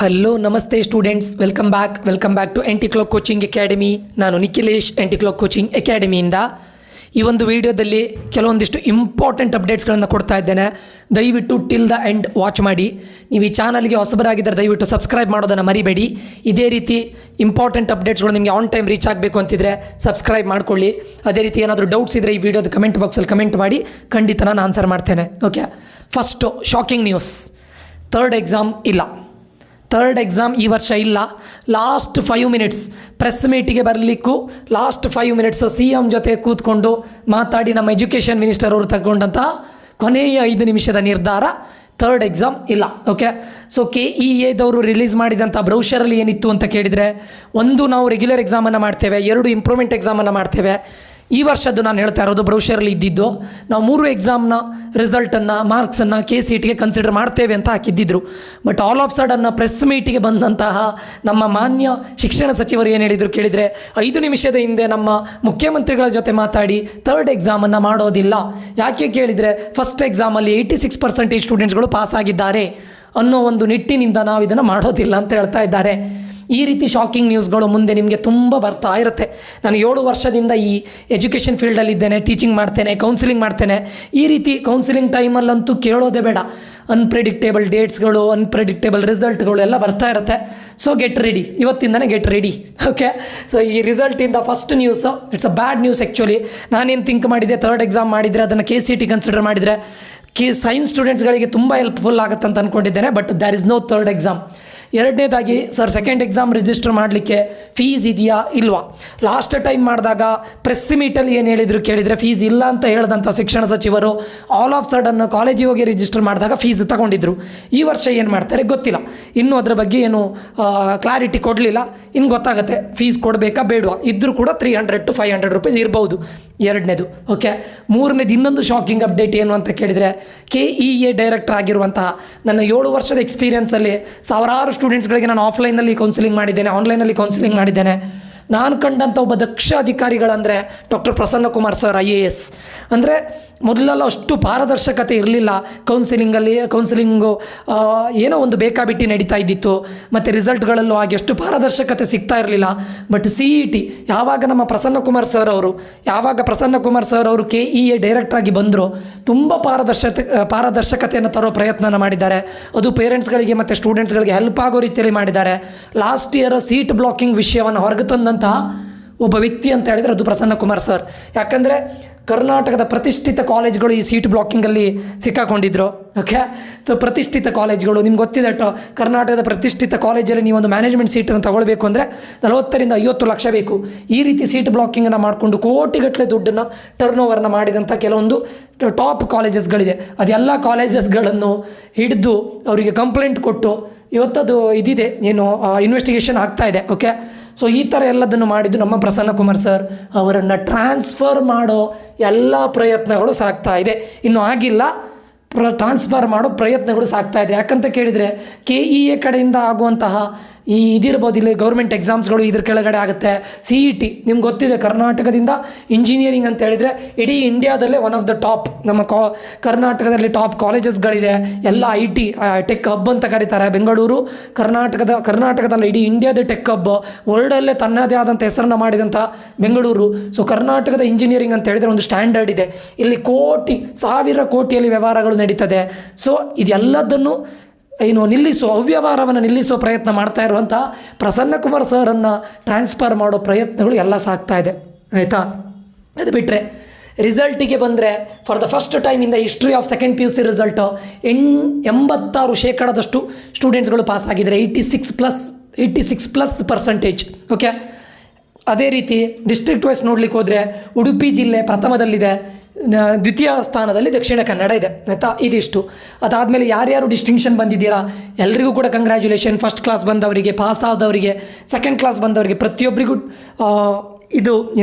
Hello ನಮಸ್ತೆ students, welcome back to MT clock coaching academy. ನಾನು ನಿಖಿಲೇಶ್, ಎಂಟಿ clock coaching ಅಕಾಡೆಮಿಯಿಂದ. ಈ ಒಂದು ವಿಡಿಯೋದಲ್ಲಿ ಕೆಲವೊಂದಿಷ್ಟು ಇಂಪಾರ್ಟೆಂಟ್ ಅಪ್ಡೇಟ್ಸ್ಗಳನ್ನು ಕೊಡ್ತಾ ಇದ್ದೇನೆ. ದಯವಿಟ್ಟು ಟಿಲ್ ದ ಎಂಡ್ ವಾಚ್ ಮಾಡಿ. ನೀವು ಈ ಚಾನಲ್ಗೆ ಹೊಸಬರಾಗಿದ್ದರೆ ದಯವಿಟ್ಟು ಸಬ್ಸ್ಕ್ರೈಬ್ ಮಾಡೋದನ್ನು ಮರಿಬೇಡಿ. ಇದೇ ರೀತಿ ಇಂಪಾರ್ಟೆಂಟ್ ಅಪ್ಡೇಟ್ಸ್ಗಳು ನಿಮಗೆ ಆನ್ ಟೈಮ್ ರೀಚ್ ಆಗಬೇಕು ಅಂತಿದ್ರೆ ಸಬ್ಸ್ಕ್ರೈಬ್ ಮಾಡ್ಕೊಳ್ಳಿ. ಅದೇ ರೀತಿ ಏನಾದರೂ ಡೌಟ್ಸ್ ಇದ್ದರೆ ಈ ವಿಡಿಯೋದ ಕಮೆಂಟ್ ಬಾಕ್ಸಲ್ಲಿ ಕಮೆಂಟ್ ಮಾಡಿ, ಖಂಡಿತ ನಾನು ಆನ್ಸರ್ ಮಾಡ್ತೇನೆ. Okay, first shocking news. Third exam ಈ ವರ್ಷ ಇಲ್ಲ. ಲಾಸ್ಟ್ 5 ಮಿನಿಟ್ಸ್ ಪ್ರೆಸ್ ಮೀಟಿಗೆ ಬರಲಿಕ್ಕೂ ಲಾಸ್ಟ್ 5 ಮಿನಿಟ್ಸು CM ಜೊತೆ ಕೂತ್ಕೊಂಡು ಮಾತಾಡಿ ನಮ್ಮ ಎಜುಕೇಷನ್ ಮಿನಿಸ್ಟರ್ ಅವರು ತಗೊಂಡಂಥ ಕೊನೆಯ 5 ನಿಮಿಷದ ನಿರ್ಧಾರ, ಥರ್ಡ್ ಎಕ್ಸಾಮ್ ಇಲ್ಲ. ಓಕೆ, ಸೊ KEAದವರು ರಿಲೀಸ್ ಮಾಡಿದಂಥ ಬ್ರೌಷರಲ್ಲಿ ಏನಿತ್ತು ಅಂತ ಕೇಳಿದರೆ, ಒಂದು ನಾವು ರೆಗ್ಯುಲರ್ ಎಕ್ಸಾಮನ್ನು ಮಾಡ್ತೇವೆ, 2 ಇಂಪ್ರೂವ್ಮೆಂಟ್ ಎಕ್ಸಾಮನ್ನು ಮಾಡ್ತೇವೆ. ಈ ವರ್ಷದ್ದು ನಾನು ಹೇಳ್ತಾ ಇರೋದು ಬ್ರೌಷರಲ್ಲಿ ಇದ್ದಿದ್ದು. ನಾವು 3 ಎಕ್ಸಾಮ್ನ ರಿಸಲ್ಟನ್ನು, ಮಾರ್ಕ್ಸನ್ನು KCETಗೆ ಕನ್ಸಿಡರ್ ಮಾಡ್ತೇವೆ ಅಂತ ಹಾಕಿದ್ದಿದ್ರು. ಬಟ್ ಆಲ್ ಆಫ್ ಸಡನ್ನ ಪ್ರೆಸ್ ಮೀಟಿಗೆ ಬಂದಂತಹ ನಮ್ಮ ಮಾನ್ಯ ಶಿಕ್ಷಣ ಸಚಿವರು ಏನು ಹೇಳಿದರು ಕೇಳಿದರೆ, 5 ನಿಮಿಷದ ಹಿಂದೆ ನಮ್ಮ ಮುಖ್ಯಮಂತ್ರಿಗಳ ಜೊತೆ ಮಾತಾಡಿ ಥರ್ಡ್ ಎಕ್ಸಾಮನ್ನು ಮಾಡೋದಿಲ್ಲ. ಯಾಕೆ ಕೇಳಿದರೆ, ಫಸ್ಟ್ ಎಕ್ಸಾಮಲ್ಲಿ 86% ಸ್ಟೂಡೆಂಟ್ಸ್ಗಳು ಪಾಸ್ ಆಗಿದ್ದಾರೆ ಅನ್ನೋ ಒಂದು ನಿಟ್ಟಿನಿಂದ ನಾವು ಇದನ್ನು ಮಾಡೋದಿಲ್ಲ ಅಂತ ಹೇಳ್ತಾ ಇದ್ದಾರೆ. ಈ ರೀತಿ ಶಾಕಿಂಗ್ ನ್ಯೂಸ್ಗಳು ಮುಂದೆ ನಿಮಗೆ ತುಂಬ ಬರ್ತಾ ಇರುತ್ತೆ. ನಾನು 7 ವರ್ಷದಿಂದ ಈ ಎಜುಕೇಷನ್ ಫೀಲ್ಡಲ್ಲಿದ್ದೇನೆ, ಟೀಚಿಂಗ್ ಮಾಡ್ತೇನೆ, ಕೌನ್ಸಿಲಿಂಗ್ ಮಾಡ್ತೇನೆ. ಈ ರೀತಿ ಕೌನ್ಸಿಲಿಂಗ್ ಟೈಮಲ್ಲಂತೂ ಕೇಳೋದೇ ಬೇಡ. ಅನ್ಪ್ರೆಡಿಕ್ಟೇಬಲ್ ಡೇಟ್ಸ್ಗಳು, ಅನ್ಪ್ರೆಡಿಕ್ಟೇಬಲ್ ರಿಸಲ್ಟ್ಗಳು ಎಲ್ಲ ಬರ್ತಾ ಇರುತ್ತೆ. ಸೊ ಗೆಟ್ ರೆಡಿ, ಇವತ್ತಿಂದನೇ ಗೆಟ್ ರೆಡಿ. ಓಕೆ, ಸೊ ಈ ರಿಸಲ್ಟಿಂದ first news, it's a bad news actually. ನಾನೇನು ಥಿಂಕ್ ಮಾಡಿದ್ದೆ, ಥರ್ಡ್ ಎಕ್ಸಾಮ್ ಮಾಡಿದರೆ ಅದನ್ನು KCET ಕನ್ಸಿಡರ್ ಮಾಡಿದರೆ ಸೈನ್ಸ್ ಸ್ಟೂಡೆಂಟ್ಸ್ಗಳಿಗೆ ತುಂಬ ಹೆಲ್ಪ್ಫುಲ್ ಆಗುತ್ತೆ ಅಂತ ಅಂದ್ಕೊಂಡಿದ್ದೇನೆ. But there is no third exam. ಎರಡನೇದಾಗಿ, ಸರ್ ಸೆಕೆಂಡ್ ಎಕ್ಸಾಮ್ ರಿಜಿಸ್ಟರ್ ಮಾಡಲಿಕ್ಕೆ ಫೀಸ್ ಇದೆಯಾ ಇಲ್ವಾ? ಲಾಸ್ಟ್ ಟೈಮ್ ಮಾಡಿದಾಗ ಪ್ರೆಸ್ ಮೀಟಲ್ಲಿ ಏನು ಹೇಳಿದರು ಕೇಳಿದರೆ, ಫೀಸ್ ಇಲ್ಲ ಅಂತ ಹೇಳಿದಂಥ ಶಿಕ್ಷಣ ಸಚಿವರು ಆಲ್ ಆಫ್ ಸಡನ್ ಕಾಲೇಜಿಗೆ ಹೋಗಿ ರಿಜಿಸ್ಟರ್ ಮಾಡಿದಾಗ ಫೀಸ್ ತಗೊಂಡಿದ್ರು. ಈ ವರ್ಷ ಏನು ಮಾಡ್ತಾರೆ ಗೊತ್ತಿಲ್ಲ. ಇನ್ನೂ ಅದರ ಬಗ್ಗೆ ಏನು ಕ್ಲಾರಿಟಿ ಕೊಡಲಿಲ್ಲ. ಇನ್ನು ಗೊತ್ತಾಗುತ್ತೆ ಫೀಸ್ ಕೊಡಬೇಕಾ ಬೇಡವಾ. ಇದ್ದರೂ ಕೂಡ 300 to 500 ರೂಪೀಸ್ ಇರ್ಬೋದು. ಎರಡನೇದು. ಓಕೆ, ಮೂರನೇದು ಇನ್ನೊಂದು ಶಾಕಿಂಗ್ ಅಪ್ಡೇಟ್ ಏನು ಅಂತ ಕೇಳಿದರೆ, KEA ಡೈರೆಕ್ಟರ್ ಆಗಿರುವಂತಹ ನನ್ನ 7 ವರ್ಷದ ಎಕ್ಸ್ಪೀರಿಯನ್ಸಲ್ಲಿ ಸಾವಿರಾರು ಸ್ಟೂಡೆಂಟ್ಸ್ಗಳಿಗೆ ನಾನು ಆಫ್ಲೈನಲ್ಲಿ ಕೌನ್ಸಿಲಿಂಗ್ ಮಾಡಿದ್ದೇನೆ, ಆನ್ಲೈನಲ್ಲಿ ಕೌನ್ಸಿಲಿಂಗ್ ಮಾಡಿದ್ದೇನೆ. ನಾನು ಕಂಡಂಥ ಒಬ್ಬ ದಕ್ಷ ಅಧಿಕಾರಿಗಳಂದರೆ doctor Prasanna Kumar sir, IAS. ಅಂದರೆ ಮೊದಲೆಲ್ಲ ಅಷ್ಟು ಪಾರದರ್ಶಕತೆ ಇರಲಿಲ್ಲ ಕೌನ್ಸಿಲಿಂಗು ಏನೋ ಒಂದು ಬೇಕಾಬಿಟ್ಟಿ ನಡೀತಾ ಇದ್ದಿತ್ತು. ಮತ್ತು ರಿಸಲ್ಟ್ಗಳಲ್ಲೂ ಹಾಗೆ ಎಷ್ಟು ಪಾರದರ್ಶಕತೆ ಸಿಗ್ತಾ ಇರಲಿಲ್ಲ. ಬಟ್ CET ಯಾವಾಗ ಪ್ರಸನ್ನ ಕುಮಾರ್ ಸರ್ ಅವರು KEA ಡೈರೆಕ್ಟ್ರಾಗಿ ಬಂದರು, ತುಂಬ ಪಾರದರ್ಶಕತೆಯನ್ನು ತರೋ ಪ್ರಯತ್ನ ಮಾಡಿದ್ದಾರೆ. ಅದು ಪೇರೆಂಟ್ಸ್ಗಳಿಗೆ ಮತ್ತು ಸ್ಟೂಡೆಂಟ್ಸ್ಗಳಿಗೆ ಹೆಲ್ಪ್ ಆಗೋ ರೀತಿಯಲ್ಲಿ ಮಾಡಿದ್ದಾರೆ. ಲಾಸ್ಟ್ ಇಯರ್ ಸೀಟ್ ಬ್ಲಾಕಿಂಗ್ ವಿಷಯವನ್ನು ಹೊರಗೆ ತಂದಂಥ ಒಬ್ಬ ವ್ಯಕ್ತಿ ಅಂತ ಹೇಳಿದರೆ ಅದು ಪ್ರಸನ್ನ ಕುಮಾರ್ ಸರ್. ಯಾಕಂದರೆ ಕರ್ನಾಟಕದ ಪ್ರತಿಷ್ಠಿತ ಕಾಲೇಜ್ಗಳು ಈ ಸೀಟ್ ಬ್ಲಾಕಿಂಗಲ್ಲಿ ಸಿಕ್ಕಾಕೊಂಡಿದ್ರು. ಓಕೆ, ಸೊ ಪ್ರತಿಷ್ಠಿತ ಕಾಲೇಜ್ಗಳು ನಿಮ್ಗೆ ಗೊತ್ತಿದೆ. ಕರ್ನಾಟಕದ ಪ್ರತಿಷ್ಠಿತ ಕಾಲೇಜಲ್ಲಿ ನೀವು ಒಂದು ಮ್ಯಾನೇಜ್ಮೆಂಟ್ ಸೀಟನ್ನು ತಗೊಳ್ಬೇಕು ಅಂದರೆ 40 ರಿಂದ 50 ಲಕ್ಷ ಬೇಕು. ಈ ರೀತಿ ಸೀಟ್ ಬ್ಲಾಕಿಂಗನ್ನು ಮಾಡಿಕೊಂಡು ಕೋಟಿಗಟ್ಟಲೆ ದುಡ್ಡನ್ನು ಟರ್ನ್ ಮಾಡಿದಂಥ ಕೆಲವೊಂದು ಟಾಪ್ ಕಾಲೇಜಸ್ಗಳಿದೆ. ಅದೆಲ್ಲ ಕಾಲೇಜಸ್ಗಳನ್ನು ಹಿಡಿದು ಅವರಿಗೆ ಕಂಪ್ಲೇಂಟ್ ಕೊಟ್ಟು ಇವತ್ತದು ಇದಿದೆ, ಏನು ಇನ್ವೆಸ್ಟಿಗೇಷನ್ ಆಗ್ತಾ ಇದೆ. ಓಕೆ, ಸೊ ಈ ಥರ ಎಲ್ಲದನ್ನು ಮಾಡಿದ್ದು ನಮ್ಮ ಪ್ರಸನ್ನ ಕುಮಾರ್ ಸರ್. ಅವರನ್ನು ಟ್ರಾನ್ಸ್ಫರ್ ಮಾಡೋ ಎಲ್ಲ ಪ್ರಯತ್ನಗಳು ಸಾಗ್ತಾ ಇದೆ. ಇನ್ನೂ ಆಗಿಲ್ಲ, ಟ್ರಾನ್ಸ್ಫರ್ ಮಾಡೋ ಪ್ರಯತ್ನಗಳು ಸಾಗ್ತಾ ಇದೆ. ಯಾಕಂತ ಕೇಳಿದರೆ, KEA ಕಡೆಯಿಂದ ಆಗುವಂತಹ ಇದಿರ್ಬೋದು, ಇಲ್ಲಿ ಗೌರ್ಮೆಂಟ್ ಎಕ್ಸಾಮ್ಸ್ಗಳು ಇದ್ರ ಕೆಳಗಡೆ ಆಗುತ್ತೆ. CET ನಿಮ್ಗೆ ಗೊತ್ತಿದೆ, ಕರ್ನಾಟಕದಿಂದ ಇಂಜಿನಿಯರಿಂಗ್ ಅಂತ ಹೇಳಿದರೆ ಇಡೀ ಇಂಡಿಯಾದಲ್ಲೇ ಒನ್ ಆಫ್ ದ ಟಾಪ್. ನಮ್ಮ ಕರ್ನಾಟಕದಲ್ಲಿ ಟಾಪ್ ಕಾಲೇಜಸ್ಗಳಿದೆ. ಎಲ್ಲ IT ಟೆಕ್ ಹಬ್ ಅಂತ ಕರೀತಾರೆ. ಬೆಂಗಳೂರು ಕರ್ನಾಟಕದಲ್ಲಿ ಇಡೀ ಇಂಡಿಯಾದ ಟೆಕ್ ಹಬ್, ವರ್ಲ್ಡಲ್ಲೇ ತನ್ನದೇ ಆದಂಥ ಹೆಸರನ್ನು ಮಾಡಿದಂಥ ಬೆಂಗಳೂರು. ಸೊ ಕರ್ನಾಟಕದ ಇಂಜಿನಿಯರಿಂಗ್ ಅಂತ ಹೇಳಿದರೆ ಒಂದು ಸ್ಟ್ಯಾಂಡರ್ಡ್ ಇದೆ. ಇಲ್ಲಿ ಸಾವಿರ ಕೋಟಿಯಲ್ಲಿ ವ್ಯವಹಾರಗಳು ನಡೀತದೆ. ಸೊ ಇದೆಲ್ಲದನ್ನು ಅವ್ಯವಹಾರವನ್ನು ನಿಲ್ಲಿಸೋ ಪ್ರಯತ್ನ ಮಾಡ್ತಾ ಇರುವಂಥ ಪ್ರಸನ್ನ ಕುಮಾರ್ ಸರನ್ನು ಟ್ರಾನ್ಸ್ಫರ್ ಮಾಡೋ ಪ್ರಯತ್ನಗಳು ಎಲ್ಲ ಸಾಗ್ತಾ ಇದೆ. ಆಯಿತಾ? ಅದು ಬಿಟ್ಟರೆ ರಿಸಲ್ಟಿಗೆ ಬಂದರೆ, for the first time in the history of second PUC result 86% ಸ್ಟೂಡೆಂಟ್ಸ್ಗಳು ಪಾಸ್ ಆಗಿದ್ದಾರೆ. 86+%. ಓಕೆ, ಅದೇ ರೀತಿ ಡಿಸ್ಟ್ರಿಕ್ಟ್ ವೈಸ್ ನೋಡ್ಲಿಕ್ಕೆ ಹೋದರೆ ಉಡುಪಿ ಜಿಲ್ಲೆ ಪ್ರಥಮದಲ್ಲಿದೆ, ದ್ವಿತೀಯ ಸ್ಥಾನದಲ್ಲಿ ದಕ್ಷಿಣ ಕನ್ನಡ ಇದೆ. ಆಯಿತಾ? ಇದಿಷ್ಟು. ಅದಾದಮೇಲೆ ಯಾರ್ಯಾರು ಡಿಸ್ಟಿಂಕ್ಷನ್ ಬಂದಿದ್ದೀರಾ ಎಲ್ರಿಗೂ ಕೂಡ ಕಂಗ್ರ್ಯಾಚುಲೇಷನ್. ಫಸ್ಟ್ ಕ್ಲಾಸ್ ಬಂದವರಿಗೆ, ಪಾಸ್ ಆದವರಿಗೆ, ಸೆಕೆಂಡ್ ಕ್ಲಾಸ್ ಬಂದವರಿಗೆ ಪ್ರತಿಯೊಬ್ಬರಿಗೂ ಇದು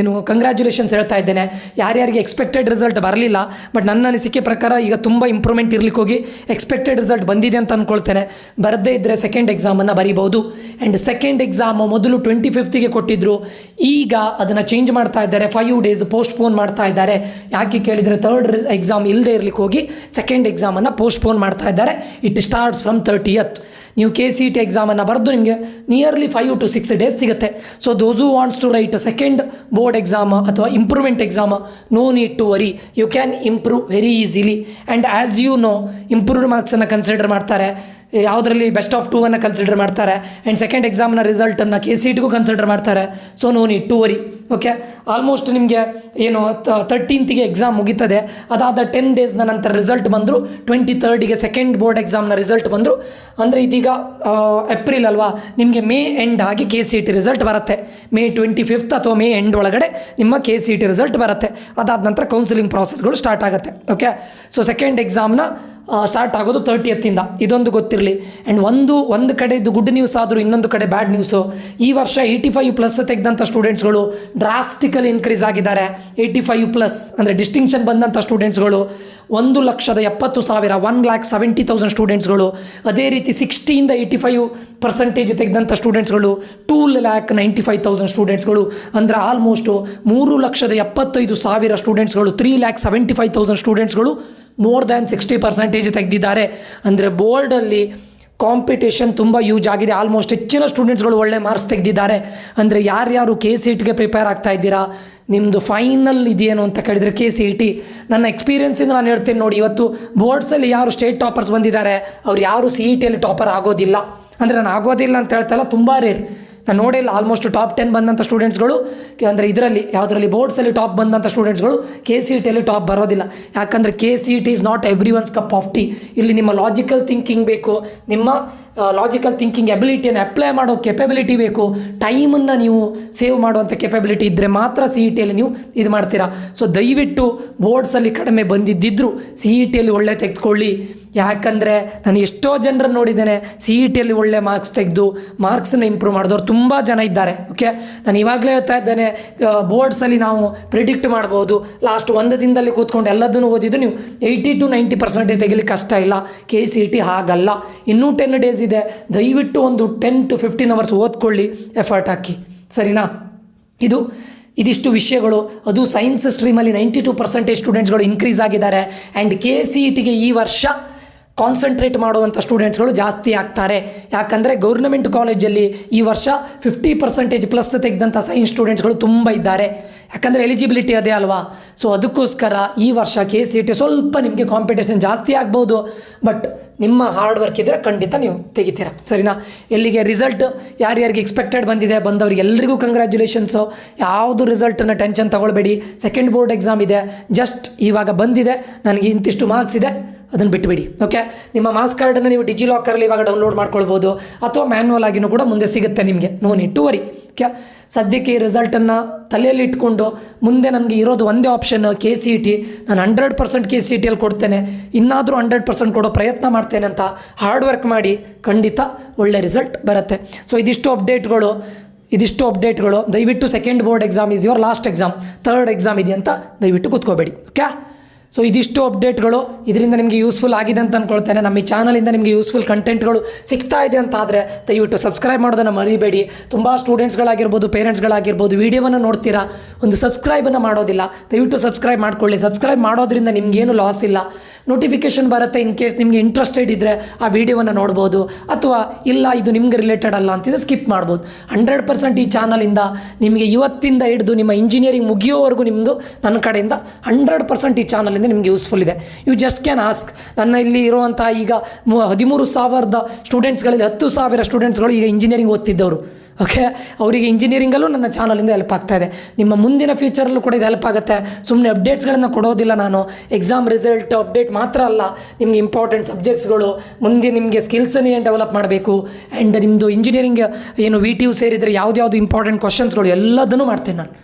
ಕಂಗ್ರ್ಯಾಚುಲೇಷನ್ಸ್ ಹೇಳ್ತಾ ಇದ್ದೇನೆ. ಯಾರ್ಯಾರಿಗೆ ಎಕ್ಸ್ಪೆಕ್ಟೆಡ್ ರಿಸಲ್ಟ್ ಬರಲಿಲ್ಲ, ಬಟ್ ನನ್ನ ಅನಿಸಿಕೆ ಪ್ರಕಾರ ಈಗ ತುಂಬ ಇಂಪ್ರೂವ್ಮೆಂಟ್ ಇರಲಿಕ್ಕೆ ಹೋಗಿ ಎಕ್ಸ್ಪೆಕ್ಟೆಡ್ ರಿಸಲ್ಟ್ ಬಂದಿದೆ ಅಂತ ಅಂದ್ಕೊಳ್ತೇನೆ. ಬರದೇ ಇದ್ದರೆ ಸೆಕೆಂಡ್ ಎಕ್ಸಾಮನ್ನು ಬರೀಬೋದು. ಆ್ಯಂಡ್ ಸೆಕೆಂಡ್ ಎಕ್ಸಾಮು ಮೊದಲು 25th ಕೊಟ್ಟಿದ್ದರು, ಈಗ ಅದನ್ನು ಚೇಂಜ್ ಮಾಡ್ತಾ ಇದ್ದಾರೆ. 5 days ಪೋಸ್ಟ್ಪೋನ್ ಮಾಡ್ತಾ ಇದ್ದಾರೆ. ಯಾಕೆ ಕೇಳಿದರೆ, ಥರ್ಡ್ ಎಕ್ಸಾಮ್ ಇಲ್ಲದೆ ಇರಲಿಕ್ಕೆ ಹೋಗಿ ಸೆಕೆಂಡ್ ಎಕ್ಸಾಮನ್ನು ಪೋಸ್ಟ್ಪೋನ್ ಮಾಡ್ತಾ ಇದ್ದಾರೆ. It starts from 30th. ನೀವು KCET ಎಕ್ಸಾಮನ್ನು ಬರೆದು ನಿಮಗೆ ನಿಯರ್ಲಿ 5 to 6 days ಸಿಗುತ್ತೆ. So those who wants to write second board exam ಅಥವಾ improvement exam, no need to worry, you can improve very easily. And as you know, improved ಮಾರ್ಕ್ಸನ್ನು consider ಮಾಡ್ತಾರೆ, ಯಾವುದರಲ್ಲಿ best of 2 ಅನ್ನು consider ಮಾಡ್ತಾರೆ. And second ಎಕ್ಸಾಮ್ನ ರಿಸಲ್ಟನ್ನು KCETಗೂ consider ಮಾಡ್ತಾರೆ. So no need to worry. Okay, almost ನಿಮಗೆ ಏನು 13th ಎಕ್ಸಾಮ್ ಮುಗೀತದೆ. ಅದಾದ 10 days ನಂತರ ರಿಸಲ್ಟ್ ಬಂದರು. 23rd ಸೆಕೆಂಡ್ ಬೋರ್ಡ್ ಎಕ್ಸಾಮ್ನ ರಿಸಲ್ಟ್ ಬಂದರು. ಅಂದರೆ ಇದೀಗ ಏಪ್ರಿಲ್ ಅಲ್ವಾ, ನಿಮಗೆ ಮೇ ಎಂಡ್ ಆಗಿ KCET ರಿಸಲ್ಟ್ ಬರುತ್ತೆ. May 25th ಅಥವಾ ಮೇ ಎಂಡ್ ಒಳಗಡೆ ನಿಮ್ಮ KCET ರಿಸಲ್ಟ್ ಬರುತ್ತೆ. ಅದಾದ ನಂತರ ಕೌನ್ಸಿಲಿಂಗ್ ಪ್ರಾಸೆಸ್ಗಳು ಸ್ಟಾರ್ಟ್ ಆಗುತ್ತೆ. ಓಕೆ, ಸೊ ಸೆಕೆಂಡ್ ಎಕ್ಸಾಮ್ನ ಸ್ಟಾರ್ಟ್ ಆಗೋದು 30th. ಇದೊಂದು ಗೊತ್ತಿರಲಿ. ಆ್ಯಂಡ್ ಒಂದು ಕಡೆ ಇದು ಗುಡ್ ನ್ಯೂಸ್ ಆದರೂ ಇನ್ನೊಂದು ಕಡೆ ಬ್ಯಾಡ್ ನ್ಯೂಸು. ಈ ವರ್ಷ 85+ ತೆಗೆದಂಥ ಸ್ಟೂಡೆಂಟ್ಸ್ಗಳು ಡ್ರಾಸ್ಟಿಕಲಿ ಇನ್ಕ್ರೀಸ್ ಆಗಿದ್ದಾರೆ. 85+ ಅಂದರೆ ಡಿಸ್ಟಿಂಕ್ಷನ್ ಬಂದಂಥ ಸ್ಟೂಡೆಂಟ್ಸ್ಗಳು 1,70,000 1,70,000 ಸ್ಟೂಡೆಂಟ್ಸ್ಗಳು. ಅದೇ ರೀತಿ 60 to 85% ತೆಗೆದಂಥ ಸ್ಟೂಡೆಂಟ್ಸ್ಗಳು 2,95,000 ಸ್ಟೂಡೆಂಟ್ಸ್ಗಳು. ಅಂದರೆ ಆಲ್ಮೋಸ್ಟು 3,75,000 ಸ್ಟೂಡೆಂಟ್ಸ್ಗಳು, 3,75,000 ಸ್ಟೂಡೆಂಟ್ಸ್ಗಳು ಮೋರ್ ದ್ಯಾನ್ 60% ತೆಗೆದಿದ್ದಾರೆ. ಅಂದರೆ ಬೋರ್ಡಲ್ಲಿ ಕಾಂಪಿಟೇಷನ್ ತುಂಬ ಯೂಜ್ ಆಗಿದೆ. ಆಲ್ಮೋಸ್ಟ್ ಹೆಚ್ಚಿನ ಸ್ಟೂಡೆಂಟ್ಸ್ಗಳು ಒಳ್ಳೆ ಮಾರ್ಕ್ಸ್ ತೆಗೆದಿದ್ದಾರೆ. ಅಂದರೆ ಯಾರ್ಯಾರು KCETಗೆ ಪ್ರಿಪೇರ್ ಆಗ್ತಾ ಇದ್ದೀರಾ, ನಿಮ್ಮದು ಫೈನಲ್ ಇದೇನು ಅಂತ ಕೇಳಿದರೆ KCET, ನನ್ನ ಎಕ್ಸ್ಪೀರಿಯೆನ್ಸಿಂದ ನಾನು ಹೇಳ್ತೀನಿ ನೋಡಿ, ಇವತ್ತು ಬೋರ್ಡ್ಸಲ್ಲಿ ಯಾರು ಸ್ಟೇಟ್ ಟಾಪರ್ಸ್ ಬಂದಿದ್ದಾರೆ ಅವ್ರು ಯಾರು CETಯಲ್ಲಿ ಟಾಪರ್ ಆಗೋದಿಲ್ಲ. ಅಂದರೆ ನಾನು ಆಗೋದಿಲ್ಲ ಅಂತ ಹೇಳ್ತಾಯಿಲ್ಲ, ತುಂಬ ರೇರ್. ನಾನು ನೋಡಿಲ್ಲ ಆಲ್ಮೋಸ್ಟ್ ಟಾಪ್ 10 ಬಂದಂಥ ಸ್ಟೂಡೆಂಟ್ಸ್ಗಳು, ಅಂದರೆ ಯಾವುದರಲ್ಲಿ ಬೋರ್ಡ್ಸಲ್ಲಿ ಟಾಪ್ ಬಂದಂಥ ಸ್ಟೂಡೆಂಟ್ಸ್ಗಳು KCETಯಲ್ಲಿ ಟಾಪ್ ಬರೋದಿಲ್ಲ. ಯಾಕಂದರೆ KCET is not every once cup of tea. ಇಲ್ಲಿ ನಿಮ್ಮ ಲಾಜಿಕಲ್ ಥಿಂಕಿಂಗ್ ಬೇಕು, ನಿಮ್ಮ ಲಾಜಿಕಲ್ ಥಿಂಕಿಂಗ್ ಎಬಿಲಿಟಿಯನ್ನು ಅಪ್ಲೈ ಮಾಡೋ ಕೆಪಬಿಲಿಟಿ ಬೇಕು, ಟೈಮನ್ನು ನೀವು ಸೇವ್ ಮಾಡುವಂಥ ಕೆಪಬಿಲಿಟಿ ಇದ್ದರೆ ಮಾತ್ರ CETಯಲ್ಲಿ ನೀವು ಇದು ಮಾಡ್ತೀರಾ. ಸೊ ದಯವಿಟ್ಟು ಬೋರ್ಡ್ಸಲ್ಲಿ ಕಡಿಮೆ ಬಂದಿದ್ದಿದ್ರು CETಯಲ್ಲಿ ಒಳ್ಳೆ ತೆಗೆದುಕೊಳ್ಳಿ. ಯಾಕಂದರೆ ನಾನು ಎಷ್ಟೋ ಜನರನ್ನು ನೋಡಿದ್ದೇನೆ CETಯಲ್ಲಿ ಒಳ್ಳೆ ಮಾರ್ಕ್ಸ್ ತೆಗೆದು ಮಾರ್ಕ್ಸನ್ನು ಇಂಪ್ರೂವ್ ಮಾಡಿದವ್ರು ತುಂಬ ಜನ ಇದ್ದಾರೆ. ಓಕೆ, ನಾನು ಇವಾಗಲೇ ಹೇಳ್ತಾ ಇದ್ದೇನೆ, ಬೋರ್ಡ್ಸಲ್ಲಿ ನಾವು ಪ್ರಿಡಿಕ್ಟ್ ಮಾಡ್ಬೋದು. ಲಾಸ್ಟ್ 1 ದಿನದಲ್ಲಿ ಕೂತ್ಕೊಂಡು ಎಲ್ಲದನ್ನು ಓದಿದ್ದು ನೀವು 80 to 90% ತೆಗಿಲಿಕ್ಕೆ ಕಷ್ಟ ಇಲ್ಲ. KCET ಹಾಗಲ್ಲ, ಇನ್ನೂ 10 days ಇದೆ. ದಯವಿಟ್ಟು ಒಂದು 10 to 15 hours ಓದ್ಕೊಳ್ಳಿ, ಎಫರ್ಟ್ ಹಾಕಿ, ಸರಿನಾ? ಇದಿಷ್ಟು ವಿಷಯಗಳು. ಅದು ಸೈನ್ಸ್ ಸ್ಟ್ರೀಮಲ್ಲಿ 92% ಸ್ಟೂಡೆಂಟ್ಸ್ಗಳು ಇನ್ಕ್ರೀಸ್ ಆಗಿದ್ದಾರೆ. ಆ್ಯಂಡ್ KCETಗೆ ಈ ವರ್ಷ ಕಾನ್ಸಂಟ್ರೇಟ್ ಮಾಡುವಂಥ ಸ್ಟೂಡೆಂಟ್ಸ್ಗಳು ಜಾಸ್ತಿ ಆಗ್ತಾರೆ. ಯಾಕಂದರೆ ಗೌರ್ನಮೆಂಟ್ ಕಾಲೇಜಲ್ಲಿ ಈ ವರ್ಷ 50% ತೆಗೆದಂಥ ಸೈನ್ಸ್ ಸ್ಟೂಡೆಂಟ್ಸ್ಗಳು ತುಂಬ ಇದ್ದಾರೆ. ಯಾಕಂದರೆ ಎಲಿಜಿಬಿಲಿಟಿ ಅದೇ ಅಲ್ವಾ. ಸೊ ಅದಕ್ಕೋಸ್ಕರ ಈ ವರ್ಷ KCET ಸ್ವಲ್ಪ ನಿಮಗೆ ಕಾಂಪಿಟೇಷನ್ ಜಾಸ್ತಿ ಆಗ್ಬೋದು. ಬಟ್ ನಿಮ್ಮ ಹಾರ್ಡ್ ವರ್ಕ್ ಇದ್ದರೆ ಖಂಡಿತ ನೀವು ತೆಗಿತೀರ, ಸರಿನಾ? ಎಲ್ಲಿಗೆ ರಿಸಲ್ಟ್ ಯಾರ್ಯಾರಿಗೆ ಎಕ್ಸ್ಪೆಕ್ಟೆಡ್ ಬಂದಿದೆ ಎಲ್ಲರಿಗೂ ಕಂಗ್ರ್ಯಾಚುಲೇಷನ್ಸು. ಯಾವುದು ರಿಸಲ್ಟನ್ನು ಟೆನ್ಷನ್ ತೊಗೊಳ್ಬೇಡಿ. ಸೆಕೆಂಡ್ ಬೋರ್ಡ್ ಎಕ್ಸಾಮ್ ಇದೆ, ಜಸ್ಟ್ ಇವಾಗ ಬಂದಿದೆ, ನನಗೆ ಇಂತಿಷ್ಟು ಮಾರ್ಕ್ಸ್ ಇದೆ, ಅದನ್ನು ಬಿಟ್ಟುಬಿಡಿ. ಓಕೆ, ನಿಮ್ಮ ಮಾರ್ಕ್ಸ್ ಕಾರ್ಡನ್ನು ನೀವು ಡಿಜಿಲಾಕರಲ್ಲಿ ಇವಾಗ ಡೌನ್ಲೋಡ್ ಮಾಡ್ಕೊಳ್ಬೋದು, ಅಥವಾ ಮ್ಯಾನ್ಯುವಲ್ ಆಗಿನೂ ಕೂಡ ಮುಂದೆ ಸಿಗುತ್ತೆ ನಿಮಗೆ. No need to worry. Okay, ಸದ್ಯಕ್ಕೆ ಈ ರಿಸಲ್ಟನ್ನು ತಲೆಯಲ್ಲಿ ಇಟ್ಕೊಂಡು ಮುಂದೆ ನನಗೆ ಇರೋದು ಒಂದೇ ಆಪ್ಷನ್ KCET. ನಾನು 100% KCETಯಲ್ಲಿ ಕೊಡ್ತೇನೆ, ಇನ್ನಾದರೂ 100% ಕೊಡೋ ಪ್ರಯತ್ನ ಮಾಡ್ತೇನೆ ಅಂತ ಹಾರ್ಡ್ ವರ್ಕ್ ಮಾಡಿ, ಖಂಡಿತ ಒಳ್ಳೆ ರಿಸಲ್ಟ್ ಬರುತ್ತೆ. ಸೊ ಇದಿಷ್ಟು ಅಪ್ಡೇಟ್ಗಳು. ದಯವಿಟ್ಟು second board exam is your last exam. Third exam ಇದೆ ಅಂತ ದಯವಿಟ್ಟು ಕೂತ್ಕೋಬೇಡಿ. ಓಕೆ, ಸೊ ಇದಿಷ್ಟು ಅಪ್ಡೇಟ್ಗಳು. ಇದರಿಂದ ನಿಮಗೆ ಯೂಸ್ಫುಲ್ ಆಗಿದೆ ಅಂತ ಅಂದ್ಕೊಳ್ತೇನೆ. ನಮ್ಮ ಈ ಚಾನಲಿಂದ ನಿಮಗೆ ಯೂಸ್ಫುಲ್ ಕಂಟೆಂಟ್ಗಳು ಸಿಗ್ತಾ ಇದೆ ಅಂತ ಆದರೆ ದಯವಿಟ್ಟು ಸಬ್ಸ್ಕ್ರೈಬ್ ಮಾಡೋದನ್ನು ಮರಿಬೇಡಿ. ತುಂಬ ಸ್ಟೂಡೆಂಟ್ಸ್ಗಳಾಗಿರ್ಬೋದು, ಪೇರೆಂಟ್ಸ್ಗಳಾಗಿರ್ಬೋದು, ವಿಡಿಯೋವನ್ನು ನೋಡ್ತೀರಾ, ಒಂದು ಸಬ್ಸ್ಕ್ರೈಬನ್ನು ಮಾಡೋದಿಲ್ಲ. ದಯವಿಟ್ಟು ಸಬ್ಸ್ಕ್ರೈಬ್ ಮಾಡ್ಕೊಳ್ಳಿ. ಸಬ್ಸ್ಕ್ರೈಬ್ ಮಾಡೋದ್ರಿಂದ ನಿಮಗೇನು ಲಾಸ್ ಇಲ್ಲ, ನೋಟಿಫಿಕೇಷನ್ ಬರುತ್ತೆ. ಇನ್ ಕೇಸ್ ನಿಮಗೆ ಇಂಟ್ರೆಸ್ಟೆಡ್ ಇದ್ದರೆ ಆ ವಿಡಿಯೋವನ್ನು ನೋಡ್ಬೋದು, ಅಥವಾ ಇಲ್ಲ ಇದು ನಿಮ್ಗೆ ರಿಲೇಟೆಡ್ ಅಲ್ಲ ಅಂತಿದ್ರೆ ಸ್ಕಿಪ್ ಮಾಡ್ಬೋದು. 100% ಈ ಚಾನಲಿಂದ ನಿಮಗೆ ಇವತ್ತಿಂದ ಹಿಡಿದು ನಿಮ್ಮ ಇಂಜಿನಿಯರಿಂಗ್ ಮುಗಿಯೋವರೆಗೂ ನಿಮ್ಮದು ನನ್ನ ಕಡೆಯಿಂದ 100% ಈ ಚಾನಲಿಂದ ನಿಮಗೆ ಯೂಸ್ಫುಲ್ ಇದೆ. You just can ask. ನನ್ನ ಇಲ್ಲಿ ಇರುವಂಥ ಈಗ 13,000 ಸ್ಟೂಡೆಂಟ್ಸ್ಗಳಲ್ಲಿ 10,000 ಸ್ಟೂಡೆಂಟ್ಸ್ಗಳು ಈಗ ಇಂಜಿನಿಯರಿಂಗ್ ಓದ್ತಿದ್ದವರು. ಓಕೆ, ಅವರಿಗೆ ಇಂಜಿನಿಯರಿಂಗಲ್ಲೂ ನನ್ನ ಚಾನಲಿಂದ ಹೆಲ್ಪ್ ಆಗ್ತಾಯಿದೆ. ನಿಮ್ಮ ಮುಂದಿನ ಫ್ಯೂಚರಲ್ಲೂ ಕೂಡ ಇದು ಹೆಲ್ಪ್ ಆಗುತ್ತೆ. ಸುಮ್ಮನೆ ಅಪ್ಡೇಟ್ಸ್ಗಳನ್ನು ಕೊಡೋದಿಲ್ಲ ನಾನು. ಎಕ್ಸಾಮ್ ರಿಸಲ್ಟ್ ಅಪ್ಡೇಟ್ ಮಾತ್ರ ಅಲ್ಲ, ನಿಮಗೆ ಇಂಪಾರ್ಟೆಂಟ್ ಸಬ್ಜೆಕ್ಟ್ಸ್ಗಳು, ಮುಂದೆ ನಿಮಗೆ ಸ್ಕಿಲ್ಸನ್ನು ಏನು ಡೆವಲಪ್ ಮಾಡಬೇಕು, ಆ್ಯಂಡ್ ನಿಮ್ಮದು ಇಂಜಿನಿಯರಿಂಗ್ ಏನು VTU ಸೇರಿದರೆ ಯಾವ್ದು ಇಂಪಾರ್ಟೆಂಟ್ ಕ್ವಶನ್ಸ್ಗಳು ಎಲ್ಲದನ್ನು ಮಾಡ್ತೇನೆ ನಾನು.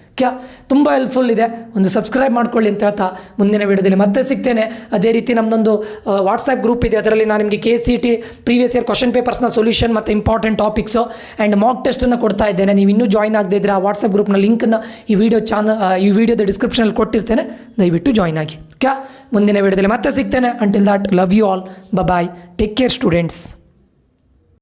ತುಂಬ ಹೆಲ್ಪ್ಫುಲ್ ಇದೆ. ಒಂದು ಸಬ್ಸ್ಕ್ರೈಬ್ ಮಾಡ್ಕೊಳ್ಳಿ ಅಂತ ಹೇಳ್ತಾ ಮುಂದಿನ ವಿಡಿಯೋದಲ್ಲಿ ಮತ್ತೆ ಸಿಗ್ತೇನೆ. ಅದೇ ರೀತಿ ನಮ್ಮದೊಂದು ವಾಟ್ಸಪ್ ಗ್ರೂಪ್ ಇದೆ, ಅದರಲ್ಲಿ ನಾನು ನಿಮಗೆ KCET ಪ್ರೀವಿಯಸ್ ಇಯರ್ ಕ್ವಶನ್ ಪೇಪರ್ಸ್ನ ಸೊಲ್ಯೂಷನ್ ಮತ್ತು ಇಂಪಾರ್ಟೆಂಟ್ ಟಾಪಿಕ್ಸು ಆ್ಯಂಡ್ ಮಾಕ್ ಟೆಸ್ಟನ್ನು ಕೊಡ್ತಾ ಇದ್ದೇನೆ. ನೀವು ಇನ್ನೂ ಜಾಯ್ನ್ ಆಗದೇ ಇದ್ದರೆ ಆ ವಾಟ್ಸಪ್ ಗ್ರೂಪ್ನ ಲಿಂಕನ್ನು ಈ ವಿಡಿಯೋದ ಡಿಸ್ಕ್ರಿಪ್ಷನಲ್ಲಿ ಕೊಟ್ಟಿರ್ತೇನೆ, ದಯವಿಟ್ಟು ಜಾಯ್ನ್ ಆಗಿ. ಮುಂದಿನ ವಿಡಿಯೋದಲ್ಲಿ ಮತ್ತೆ ಸಿಗ್ತೇನೆ. Until that, love you all, bye, take care students.